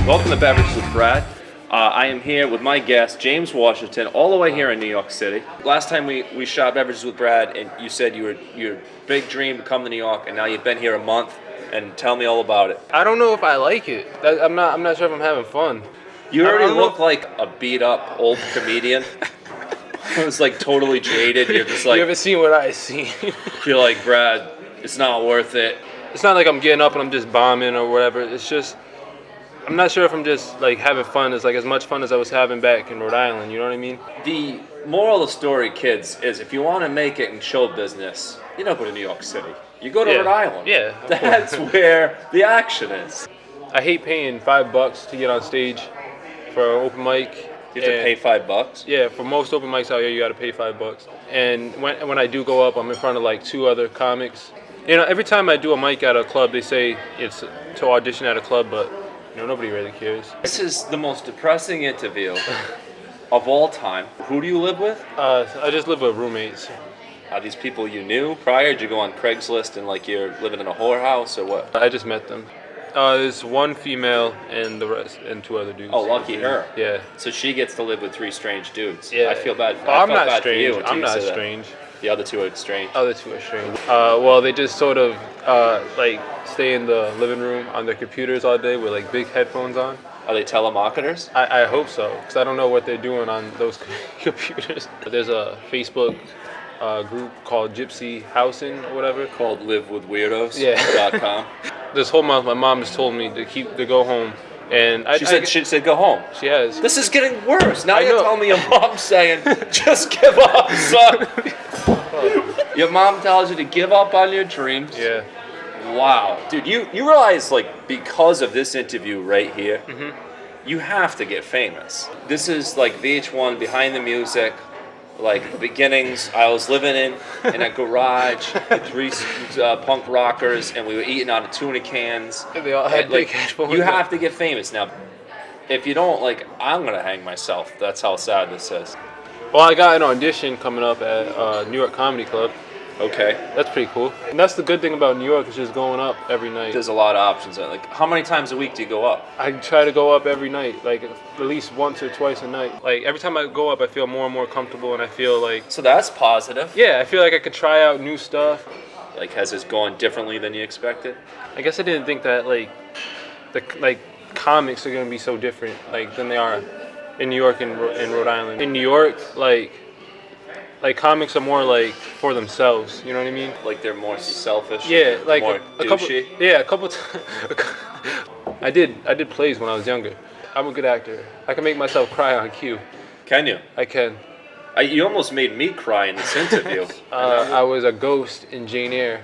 Welcome to Beverages with Brad. I am here with my guest, James Washington, all the way here in New York City. Last time we shot Beverages with Brad, and you said your big dream to come to New York, and now you've been here a month. And tell me all about it. I don't know if I like it. I'm not sure if I'm having fun. You already look like a beat up old comedian. It was like totally jaded. You're just like, you haven't seen what I see. You're like, Brad, it's not worth it. It's not like I'm getting up and I'm just bombing or whatever. It's just, I'm not sure if I'm just like having fun as much fun as I was having back in Rhode Island. You know what I mean? The moral of the story, kids, is if you want to make it in show business, you don't go to New York City. You go to Rhode Island. Yeah. That's where the action is. I hate paying $5 to get on stage for an open mic. You have to pay $5? Yeah, for most open mics out here, you got to pay $5. And when I do go up, I'm in front of like 2 other comics. You know, every time I do a mic at a club, they say it's to audition at a club, but you know, nobody really cares. This is the most depressing interview of all time. Who do you live with? I just live with roommates. Are these people you knew prior? Did you go on Craigslist and like you're living in a whorehouse or what? I just met them. There's one female and the rest and 2 other dudes. Oh, lucky her. Yeah. So she gets to live with 3 strange dudes. Yeah. I feel bad. I'm not bad strange. For you I'm not that. strange. The other 2 are strange. Other 2 are strange. Well, they just sort of like stay in the living room on their computers all day with like big headphones on. Are they telemarketers? I hope so, because I don't know what they're doing on those computers. There's a Facebook group called Gypsy Housing or whatever. Called livewithweirdos.com. Yeah. This whole month, my mom has told me to go home, and she said go home. She has. This is getting worse. Now you're telling me your mom's saying just give up, son. Your mom tells you to give up on your dreams. Yeah. Wow, dude, you realize like because of this interview right here, you have to get famous. This is like VH1 behind the music. Like the beginnings, I was living in a garage with 3 punk rockers, and we were eating out of tuna cans. And they all had big headphones. You have to get famous now. If you don't, like, I'm gonna hang myself. That's how sad this is. Well, I got an audition coming up at New York Comedy Club. Okay. That's pretty cool. And that's the good thing about New York, is just going up every night. There's a lot of options. Like, how many times a week do you go up? I try to go up every night, like at least once or twice a night. Like every time I go up, I feel more and more comfortable, and I feel like... So that's positive. Yeah, I feel like I could try out new stuff. Like, has this gone differently than you expected? I guess I didn't think that the comics are gonna be so different than they are in New York and Rhode Island. In New York, like comics are more like for themselves, you know what I mean? Like they're more selfish. Yeah, like more a couple. douchey. Yeah, a couple. I did plays when I was younger. I'm a good actor. I can make myself cry on cue. Can you? I can. You almost made me cry in this interview. I was a ghost in Jane Eyre,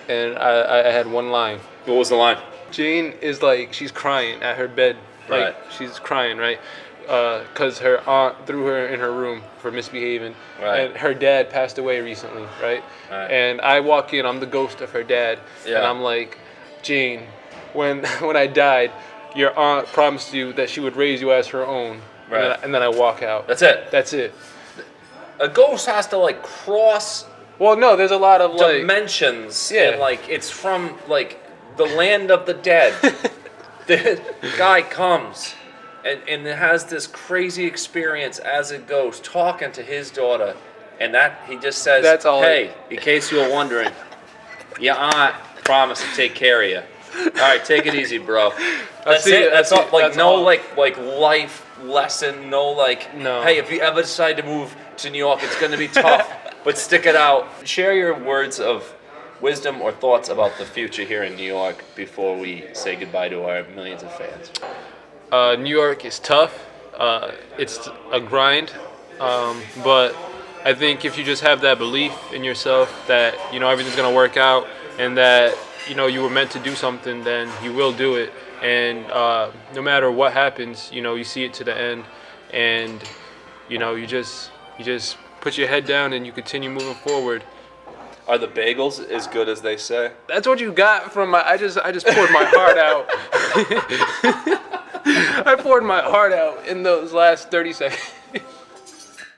and I had one line. What was the line? Jane is like, she's crying at her bed. Like, Right. She's crying, right? Because her aunt threw her in her room for misbehaving. Right. And her dad passed away recently, right? Right. And I walk in, I'm the ghost of her dad. Yeah. And I'm like, Jane, when I died, your aunt promised you that she would raise you as her own. Right. And then I walk out. That's it. That's it. A ghost has to like cross Well, no, there's a lot of like... dimensions. Yeah. And like it's from like the land of the dead. The guy comes and has this crazy experience as a ghost talking to his daughter, and that he just says, That's all "Hey, in case you were wondering, your aunt promised to take care of you. All right, take it easy, bro." That's it. That's all. Like That's no all. like life lesson. No like. No. Hey, if you ever decide to move to New York, it's gonna be tough, but stick it out. Share your words of wisdom or thoughts about the future here in New York before we say goodbye to our millions of fans. New York is tough. It's a grind, but I think if you just have that belief in yourself that everything's gonna work out, and that you were meant to do something, then you will do it. And no matter what happens, you see it to the end, and you just put your head down and you continue moving forward. Are the bagels as good as they say? That's what you got from my. I just poured my heart out. I poured my heart out in those last 30 seconds.